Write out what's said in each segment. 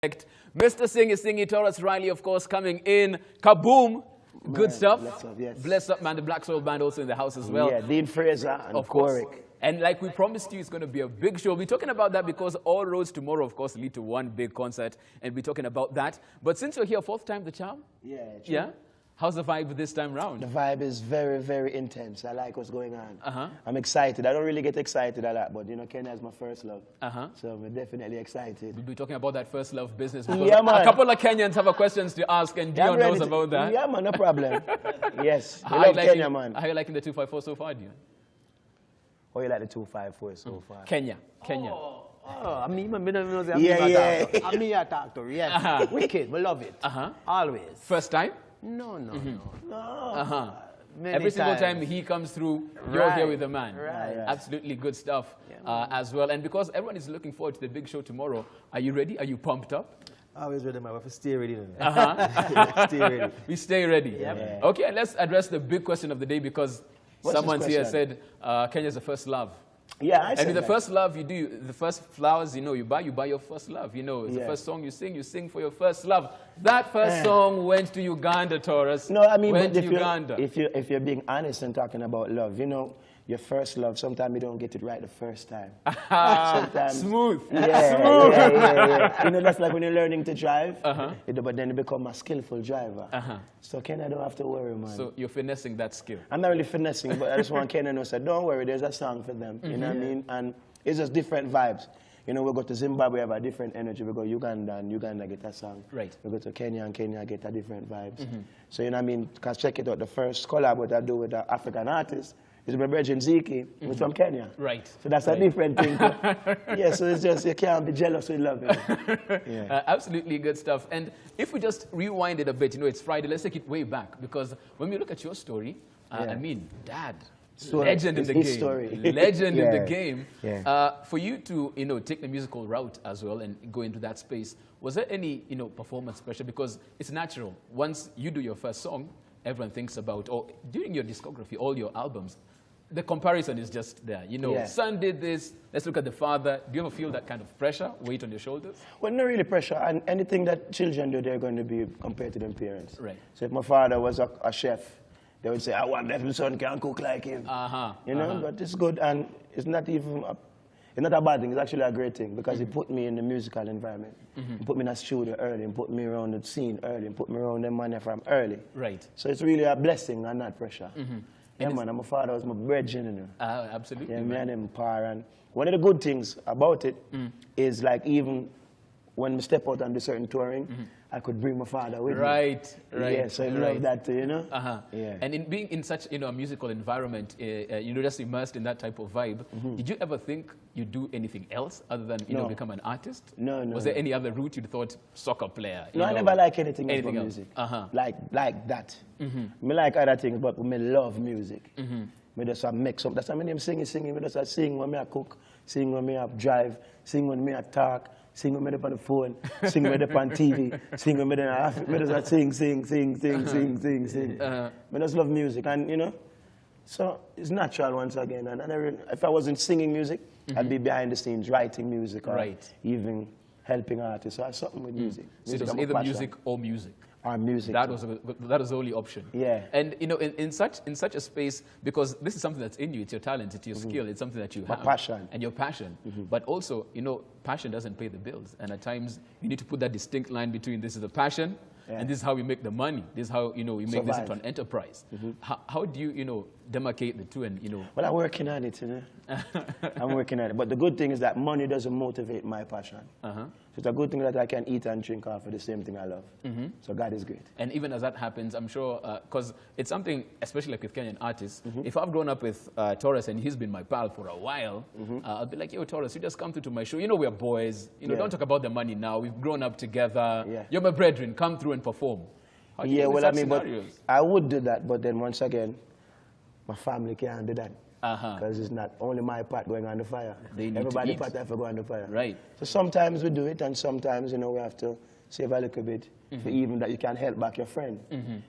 Mr. Singy Tarrus Riley, of course, coming in. Kaboom! Good stuff. Bless up, yes. Bless up, man. The Black Soul Band also in the house as well. Yeah, Dean Fraser and of course. Corrick. And like we promised you, it's going to be a big show. We're talking about that because all roads tomorrow, of course, lead to one big concert. And we're talking about that. But since you're here, fourth time the charm? Yeah, true. Yeah? How's the vibe this time round? The vibe is very, very intense. I like what's going on. I'm excited. I don't really get excited a lot, but you know, Kenya is my first love. So I'm definitely excited. We'll be talking about that first love business. Yeah, man. A couple of Kenyans have a questions to ask, and Dion knows about that. Yeah, man, no problem. Yes, I How love you liking, Kenya, man. How are you liking the 254 so far, Dion? How you like the 254 so far? Kenya. I mean, Yeah. I mean, I talk to her, yes. Wicked, we love it. Always. First time? No. Every single time he comes through, you're here with the man. Right. Absolutely good stuff as well. And because everyone is looking forward to the big show tomorrow, are you ready? Are you pumped up? Always ready, my wife. Stay ready. Stay ready. We stay ready. Yeah. Okay, let's address the big question of the day because someone here question? said Kenya's the first love. Yeah, I And said with the that. first love you do, the first flowers, you know, you buy your first love. You know, it's the Yeah. first song you sing for your first love. That first song went to Uganda, Tarrus. No, I mean, went but to Uganda. if you're being honest and talking about love, you know, your first love, sometimes you don't get it right the first time. Sometimes. Smooth. Yeah. You know, that's like when you're learning to drive, but then you become a skillful driver. So Kenya don't have to worry, man. So you're finessing that skill. I'm not really finessing, but I just want Kenya to know, say, don't worry, there's a song for them. You know what I mean? And it's just different vibes. You know, we go to Zimbabwe, have a different energy. We go to Uganda, and Uganda get a song. Right. We go to Kenya, and Kenya get a different vibes. So, you know what I mean? Because check it out, the first collab what I do with an African artist is my brother Ziki, who's from Kenya. Right. So that's a different thing. Yeah, so it's just, you can't be jealous with love. Yeah. Absolutely good stuff. And if we just rewind it a bit, you know, it's Friday, let's take it way back. Because when we look at your story, I mean, Dad, legend in the game. Story. Legend in the game. Yeah. For you to, you know, take the musical route as well and go into that space, was there any, you know, performance pressure? Because it's natural. Once you do your first song, everyone thinks about, or during your discography, all your albums, the comparison is just there. You know, son did this, let's look at the father. Do you ever feel that kind of pressure, weight on your shoulders? Well, not really pressure. And anything that children do, they're going to be compared to their parents. Right. So if my father was a chef, they would say, I want my son can cook like him. You know, but it's good. And it's not even it's not a bad thing. It's actually a great thing because it put me in the musical environment. It put me in a studio early, and put me around the scene early, and put me around the money from early. Right. So it's really a blessing and not pressure. Yeah, man, and my father was my brethren, you know. Absolutely. Yeah, me and him par. And one of the good things about it is like even when we step out on the certain touring, I could bring my father with me. Right. Yeah, so I love that too, you know? Yeah. And in being in such, you know, a musical environment, you know, just immersed in that type of vibe, did you ever think you'd do anything else other than, you know, become an artist? No. Was there any other route you thought, soccer player? No, I never like anything else but else? music. Like that. Me like other things, but me love music. Me just make some. That's why my name singing. Me just sing when me I cook, sing when me I drive, sing when me I talk, sing when me on the phone, sing when me on TV, sing when me just sing. Me just love music, and you know, so it's natural once again. And if I wasn't singing music, I'd be behind the scenes writing music or even helping artists. So I have something with music. So it was either music or music. Or music. That was the only option. Yeah. And you know, in such a space, because this is something that's in you, it's your talent, it's your skill, it's something that you have. Passion. And your passion. But also, you know, passion doesn't pay the bills. And at times, you need to put that distinct line between this is the passion and this is how we make the money. This is how, you know, we make this into an enterprise. How do you, you know, demarcate the two and, you know? Well, I'm working on it, you know. I'm working on it. But the good thing is that money doesn't motivate my passion. So it's a good thing that I can eat and drink off of the same thing I love. So God is great. And even as that happens, I'm sure, because it's something, especially like with Kenyan artists, if I've grown up with Tarrus and he's been my pal for a while, I'll be like, yo, Tarrus, you just come through to my show. You know we're boys. You know, don't talk about the money now. We've grown up together. You're my brethren. Come through and perform. Well, I mean, but I would do that, but then once again, my family can't do that. Because it's not only my pot going on the fire. Everybody's pot have to go on the fire. Right. So sometimes we do it, and sometimes, you know, we have to save a little bit for even that you can help back your friend.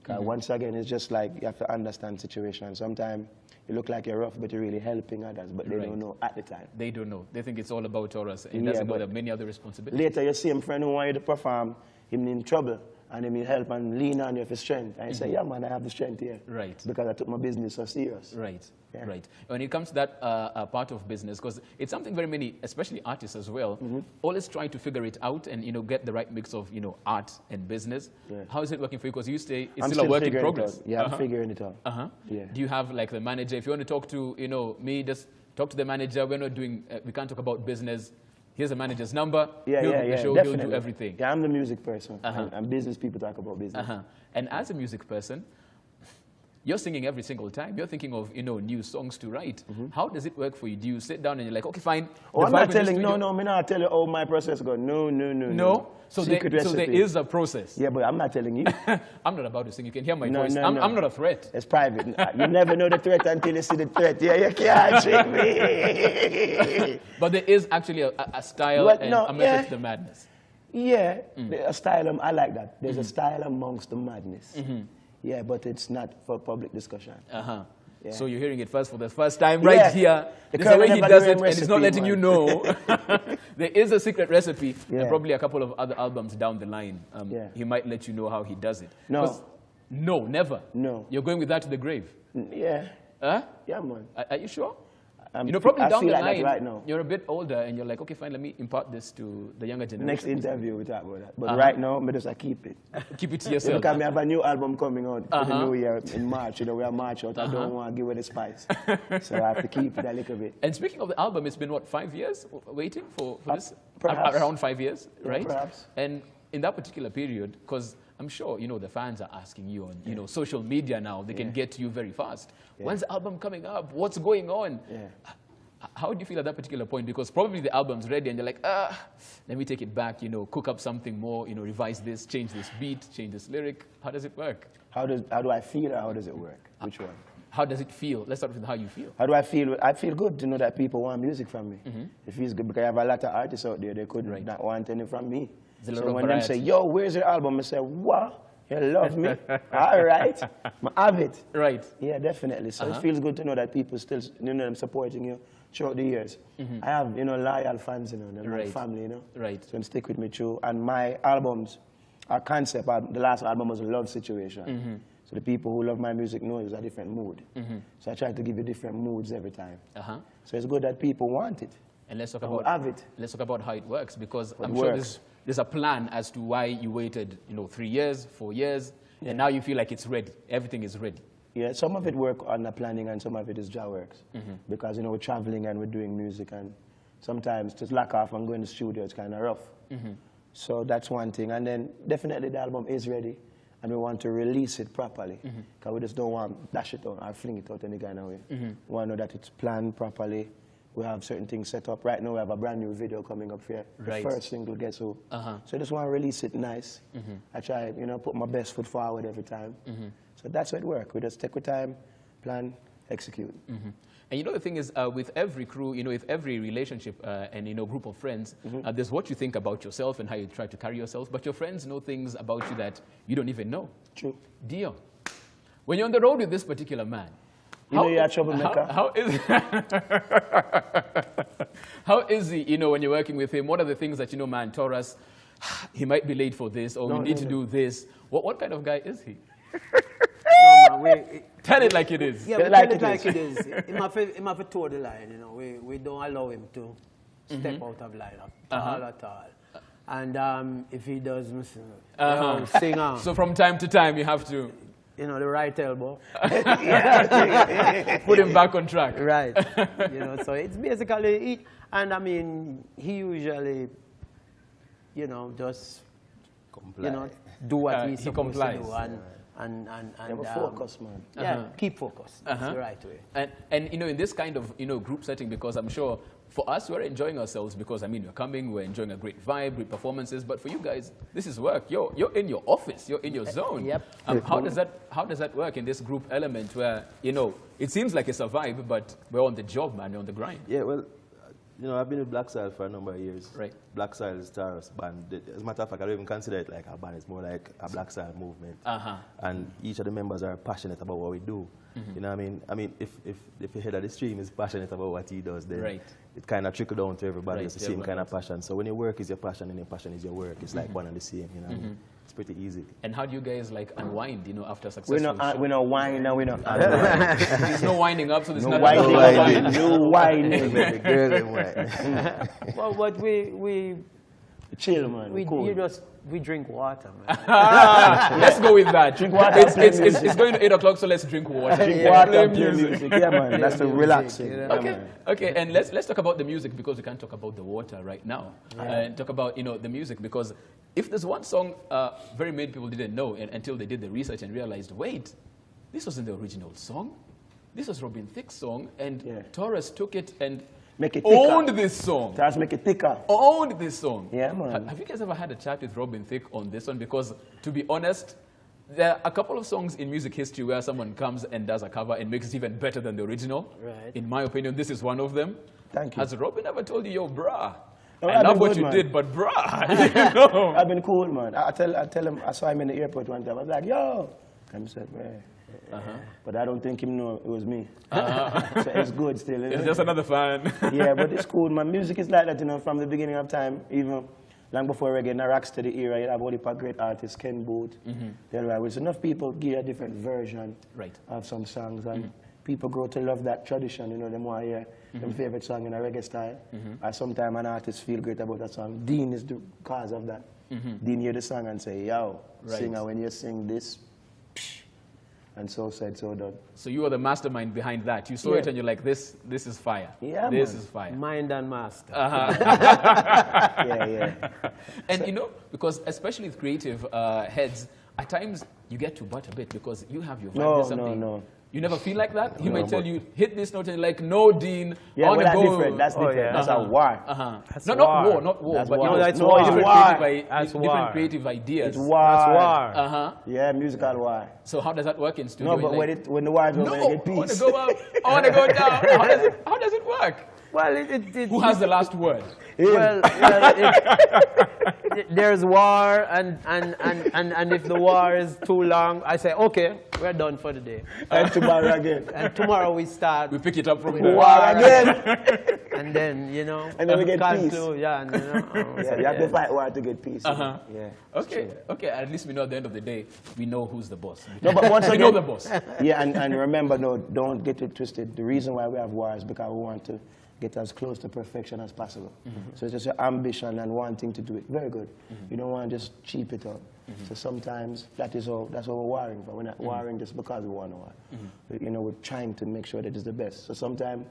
Because once again, it's just like you have to understand the situation. Sometimes you look like you're rough, but you're really helping others, but they don't know at the time. They don't know. They think it's all about Tarrus. It doesn't know there are many other responsibilities. Later, you see him friend who want you to perform, him in trouble, and him help and lean on you for strength. And you say, yeah, man, I have the strength here. Right. Because I took my business so serious. Right. Yeah. Right. When it comes to that part of business, because it's something very many, especially artists as well, always trying to figure it out and, get the right mix of, art and business. Yeah. How is it working for you? Because you say it's still a work in progress. Yeah, I'm figuring it out. Yeah. Do you have like the manager? If you want to talk to, me, just talk to the manager. We're not doing, we can't talk about business. Here's the manager's number. Yeah, he'll yeah, the show, definitely. He'll do everything. Yeah, I'm the music person. And business people talk about business. And as a music person, you're singing every single time. You're thinking of, new songs to write. How does it work for you? Do you sit down and you're like, okay, fine. Oh, I'm not telling, no, I'm not telling you how my process goes. No. No? So there is a process. Yeah, but I'm not telling you. I'm not about to sing. You can hear my voice. I'm not a threat. It's private. You never know the threat until you see the threat. Yeah, you can't trick me. But there is actually a style and a method to the madness. Yeah, a style, I like that. There's a style amongst the madness. Yeah, but it's not for public discussion. Yeah. So you're hearing it first for the first time right here. This is the way he does it, and he's not letting you know. There is a secret recipe, and probably a couple of other albums down the line. He might let you know how he does it. No, never. No. You're going with that to the grave. Yeah. Huh? Yeah, man. Are you sure? Probably down the line, right now. You're a bit older, and you're like, okay, fine, let me impart this to the younger generation. Next interview, we talk about that. But right now, I just keep it. Keep it to yourself. Because I have a new album coming out for the new year in March. We are March out. I don't want to give it the spice. So I have to keep it a little bit. And speaking of the album, it's been, what, 5 years waiting for this? Perhaps. Around 5 years, right? Yeah, perhaps. And in that particular period, because I'm sure, the fans are asking you on, social media now. They can get to you very fast. When's the album coming up? What's going on? Yeah. How do you feel at that particular point? Because probably the album's ready and you're like, let me take it back, cook up something more, revise this, change this beat, change this lyric. How does it work? How do I feel or how does it work? Which one? How does it feel? Let's start with how you feel. How do I feel? I feel good to know that people want music from me. It feels good because I have a lot of artists out there, they could not want any from me. So when they say, yo, where's your album? I say, what? You love me? All right. I have it. Right. Yeah, definitely. So it feels good to know that people still, them supporting you throughout the years. I have, loyal fans, they're my family, Right. So they stick with me through. And my albums, our concept, the last album was a love situation. So the people who love my music know it's a different mood. So I try to give you different moods every time. So it's good that people want it. And let's talk about how it works, because I'm sure there's a plan as to why you waited, 3 years, 4 years, and now you feel like it's ready. Everything is ready. Yeah, some of it work on the planning and some of it is job works. Because, we're traveling and we're doing music and sometimes just lack off and go in the studio, it's kind of rough. So that's one thing. And then definitely the album is ready and we want to release it properly. Because we just don't want to dash it out or fling it out any kind of way. We want to know that it's planned properly. We have certain things set up. Right now we have a brand new video coming up here. The first single, Guess Who. So I just want to release it nice. I try, put my best foot forward every time. So that's how it works. We just take our time, plan, execute. And the thing is, with every crew, with every relationship and, group of friends, there's what you think about yourself and how you try to carry yourself, but your friends know things about you that you don't even know. True. Dio, when you're on the road with this particular man, you're a troublemaker. How is he, when you're working with him? What are the things that, man, Tarrus, he might be late for this, or we need to do this. What kind of guy is he? Tell it like it is. Yeah, tell it like it is. He must have toe the line, We don't allow him to step out of line at all. And if he does, sing on. So from time to time you have to... the right elbow. Put him back on track. Right. So it's basically, he usually, just, do what he's supposed to do. And focus, man. Yeah, keep focused. That's the right way. And in this kind of, group setting, because I'm sure for us, we're enjoying ourselves because, we're coming, we're enjoying a great vibe, great performances. But for you guys, this is work. You're in your office. You're in your zone. Yep. How does that work in this group element where, it seems like it's a vibe, but we're on the job, man. We're on the grind. Yeah, well, you know, I've been with Black Soil for a number of years. Right. Black Soil is Tarus band. As a matter of fact, I don't even consider it like a band. It's more like a Black Soil movement. And each of the members are passionate about what we do. You know what I mean? I mean, if the head of the stream is passionate about what he does, then it kind of trickle down to everybody. It's the same kind of passion. So when your work is your passion and your passion is your work, it's like one and the same. You know what I mean? It's pretty easy. And how do you guys like unwind, you know, after a successful We're not whining and we're not There's no winding up, so there's no nothing. whining. No whining. The girl and what? Well, but we Chill, man. Cool. We drink water, man. Let's go with that. Drink water. It's going to 8 o'clock, so let's drink water. Drink water and play music. Yeah, man. That's the relaxing. Yeah, Okay, okay, and let's talk about the music because we can't talk about the water right now. And talk about, you know, the music because if there's one song very many people didn't know until they did the research and realized, wait, this wasn't the original song. This was Robin Thicke's song, and Tarrus took it and make it thicker. Owned this song. Tarrus make it thicker. Owned this song. Yeah, man. Have you guys ever had a chat with Robin Thicke on this one? Because to be honest, there are a couple of songs in music history where someone comes and does a cover and makes it even better than the original. Right. In my opinion, this is one of them. Thank you. Has Robin ever told you, yo, brah, Oh, I love what you did, but brah, you know? I've been cool, man. I tell him, I saw him in the airport one time. I was like, yo. And he said, man. But I don't think him know it was me. So it's good still. It's just another fan. Yeah, but it's cool, man. Music is like that, you know, from the beginning of time, even long before reggae, in the rocksteady era, you have all the great artists, Ken Booth. There's enough people give a different version of some songs, and people grow to love that tradition, you know, them want to hear them favorite song in a reggae style. And sometimes an artist feel great about that song. Dean is the cause of that. Dean hear the song and say, yo, singer, when you sing this, and so said, so done. So you are the mastermind behind that. You saw it and you're like, this is fire. Yeah, this man. is fire. Mind and master. Yeah. And you know, because especially with creative heads, at times you get to butt a bit because you have your vibe. No. You never feel like that? He might tell you, hit this note, and you're like, no, Dean. Yeah, well, that's go. Different. That's different. yeah. That's a war. That's No, war. not war. That's But war. you know, that's no, war. different creative ideas. It's war. That's war. Yeah, musical war. So how does that work in studio? No, but when the war is over, no, you get I want peace. to go up. I want to go down. How does it work? Well, Who has the last word? There's war, and if the war is too long, I say, okay, we're done for the day. And tomorrow again. And tomorrow we start. We pick it up from with there. War again. And then, you know. And then we get peace. Yeah, and, you know, Yeah, you have to fight war to get peace. Yeah. Okay. At least we know at the end of the day, we know who's the boss. No, but once we again, know the boss. Yeah, and remember, no, don't get it twisted. The reason why we have war is because we want to get as close to perfection as possible. So it's just your ambition and wanting to do it. Very good. You don't want to just cheap it up. So sometimes that's what we're warring for. We're not warring just because we want to war. You know, we're trying to make sure that it's the best. So sometimes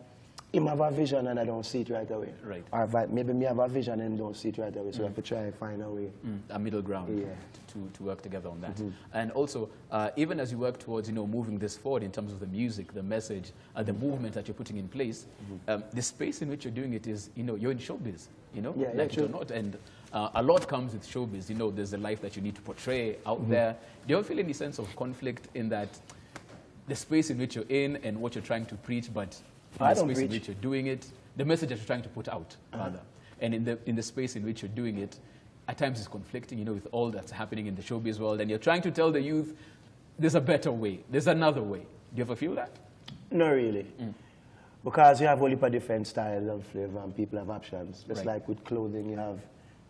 him have a vision and I don't see it right away. Right. Or maybe me have a vision and don't see it right away. So we have to try and find a way. A middle ground to work together on that. And also, even as you work towards, you know, moving this forward in terms of the music, the message, the movement that you're putting in place, the space in which you're doing it is, you know, you're in showbiz, you know, like it or not. And a lot comes with showbiz. You know, there's a life that you need to portray out there. Do you feel any sense of conflict in that the space in which you're in and what you're trying to preach, but in the space in which you're doing it, the message that you're trying to put out, rather, and in the space in which you're doing it, at times it's conflicting, you know, with all that's happening in the showbiz world, and you're trying to tell the youth, there's a better way, there's another way. Do you ever feel that? No, really. Because you have only different styles of flavor and people have options. Just like with clothing, you have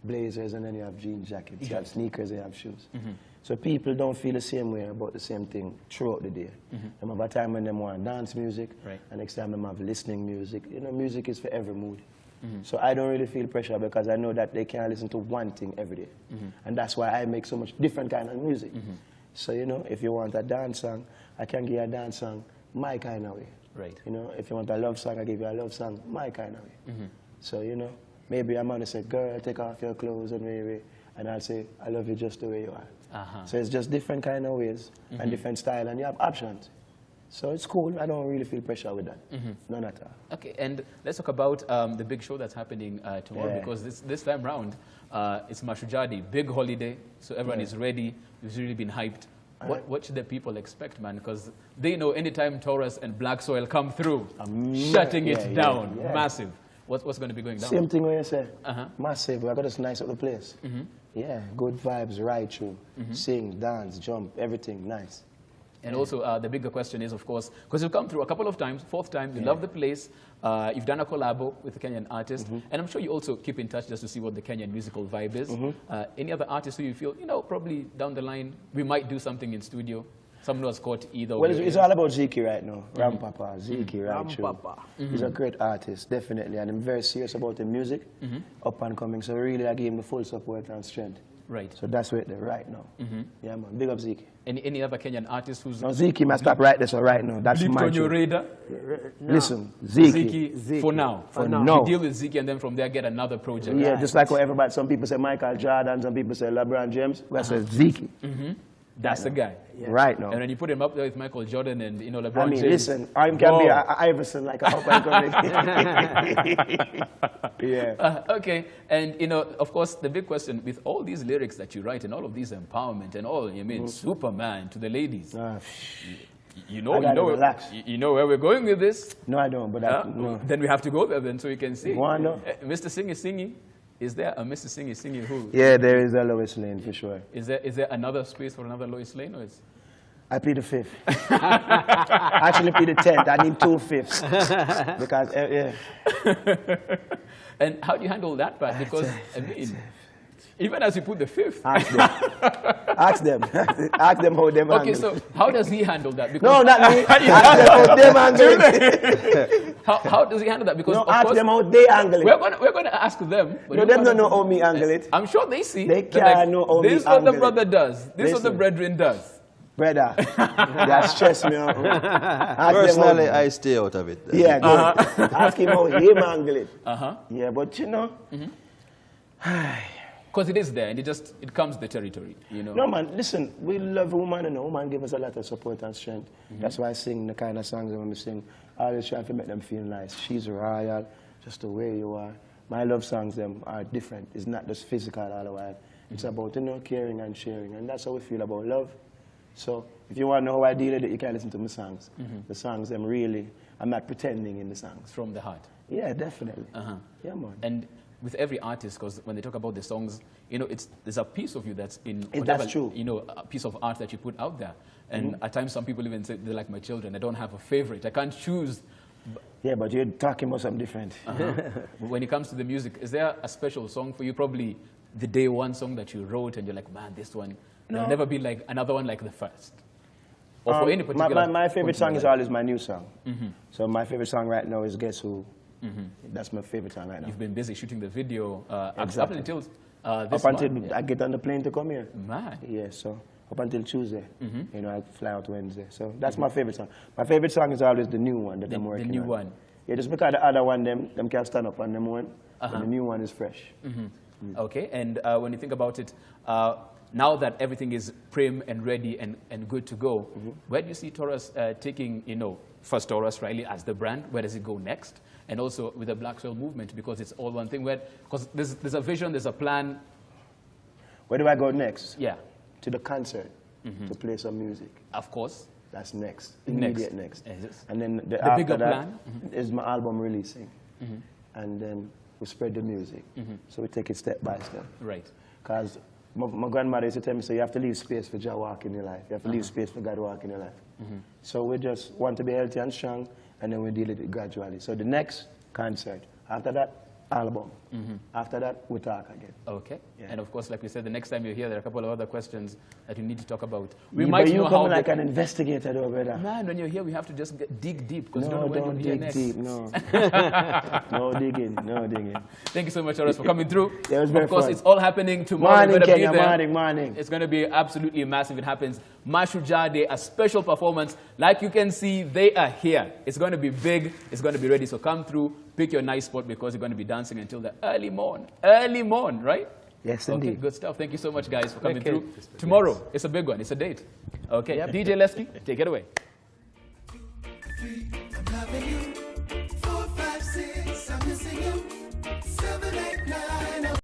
blazers and then you have jean jackets. You have sneakers and you have shoes. So people don't feel the same way about the same thing throughout the day. They have a time when they want dance music, and next time they have listening music. You know, music is for every mood. So I don't really feel pressure because I know that they can't listen to one thing every day. And that's why I make so much different kind of music. So, you know, if you want a dance song, I can give you a dance song my kind of way. Right. You know, if you want a love song, I give you a love song my kind of way. So, you know, maybe I'm going to say, girl, take off your clothes and maybe, and I'll say, I love you just the way you are. So it's just different kind of ways and different style, and you have options. So it's cool. I don't really feel pressure with that. None at all. Okay, and let's talk about the big show that's happening tomorrow, because this time round, it's Mashujadi, big holiday, so everyone is ready. It's really been hyped. What should the people expect, man? Because they know anytime Tarrus and Black Soil come through, shutting it down, massive. What's going to be going down? Same thing where you say. Massive. We're going to nice up the place. Yeah, good vibes, right through. Sing, dance, jump, everything nice. And also, the bigger question is, of course, because you've come through a couple of times, fourth time, you love the place, you've done a collabo with a Kenyan artist, and I'm sure you also keep in touch just to see what the Kenyan musical vibe is. Any other artists who you feel, you know, probably down the line, we might do something in studio? Someone who has caught either. Well, it's all about Ziki right now. Rampapa, Ziki, right through. He's a great artist, definitely, and I'm very serious about the music, up and coming, so really I give him the full support and strength. Right. So that's where they're right now. Yeah, man. Big up Ziki. Any other Kenyan artist who's... No, Ziki must stop right there, so right now. That's my on your radar? No. Listen, Ziki. For now. For now. You deal with Ziki and then from there get another project. Yeah, just like what everybody, some people say Michael Jordan, some people say LeBron James. We say Ziki. That's the guy. Right now. And when you put him up there with Michael Jordan and, you know, LeBron James. Listen, I can be Iverson like a up and coming. Yeah. Okay, and you know, of course, the big question with all these lyrics that you write and all of these empowerment and all, you mean Superman to the ladies. You know where we're going with this. No, I don't. But no. Then we have to go there then so we can see. No. Mr. Singy. Is there a Mr. Singy who? Yeah, there is a Lois Lane for sure. Is there another space for another Lois Lane, or is? I plead the 5th. I actually plead the 10th. I need 2 5ths. Because, yeah. And how do you handle that part? Because, I mean, even as you put the 5th. Ask them. Ask them how them handle it. Okay, so how does he handle that? Because no, not me. Ask them how them handle it. How does he handle that? Because no, ask them how they handle it. We're going to ask them. No, them don't know how me handle it. I'm sure they see. They can't know how me handle it. This is what the brother does. This is what the brethren does. Brother, that stress me out. Personally, I stay out of it. Yeah, good. Ask him how he handle it. Yeah, but you know. Because it is there, and it comes the territory, you know. No, man, listen, we love woman, and woman give us a lot of support and strength. That's why I sing the kind of songs that when we sing. I always try to make them feel nice. She's royal, just the way you are. My love songs, them are different. It's not just physical all the while. It's about, you know, caring and sharing, and that's how we feel about love. So if you want to know how I deal with it, you can listen to my songs. The songs, I'm not pretending in the songs. From the heart. Yeah, definitely. Yeah, man. And with every artist, because when they talk about the songs, you know, there's a piece of you that's in whatever, that's true. You know, a piece of art that you put out there. And at times some people even say they're like my children. I don't have a favorite. I can't choose. Yeah, but you're talking about something different. When it comes to the music, is there a special song for you? Probably the day one song that you wrote and you're like, man, this one, there'll never be like another one like the first. Or for any particular... My favorite song is always my new song. So my favorite song right now is Guess Who. That's my favorite song right now. You've been busy shooting the video exactly. up until this month. I get on the plane to come here. Man. Yeah, so up until Tuesday. You know, I fly out Wednesday. So that's my favorite song. My favorite song is always the new one that I'm working on. The new one. Yeah, just because the other one, them can't stand up on them one. And the new one is fresh. Okay, and when you think about it, now that everything is prim and ready and good to go, where do you see Tarus taking, you know, first Tarus Riley as the brand? Where does it go next? And also with the Black Soil movement, because it's all one thing. Because there's a vision, there's a plan. Where do I go next? Yeah. To the concert, to play some music. Of course. That's next. Immediate next. Yes. And then the bigger plan is my album releasing. And then we spread the music. So we take it step by step. Right. Because my grandmother used to tell me, so you have to leave space for God walk in your life. You have to leave space for God walk in your life. So we just want to be healthy and strong, and then we deal with it gradually. So the next concert, after that, album. After that, we talk again. Okay. Yeah. And of course, like we said, the next time you're here, there are a couple of other questions that you need to talk about. But you come like an investigator, though, brother. Man, when you're here, we have to just dig deep. Because No, don't dig deep, no. No digging, no digging. Thank you so much, Tarus, for coming through. Yeah, it was very Of course, fun. it's all happening tomorrow. Morning, Kenya, morning. It's going to be absolutely massive. It happens. Mashujaa Day, a special performance. Like you can see, they are here. It's going to be big. It's going to be ready. So come through, pick your nice spot because you're going to be dancing until the early morn. Early morn, right? Yes, okay, indeed. Good stuff. Thank you so much, guys, for coming through. Tomorrow, it's a big one. It's a date. Okay, DJ Lesky, take it away.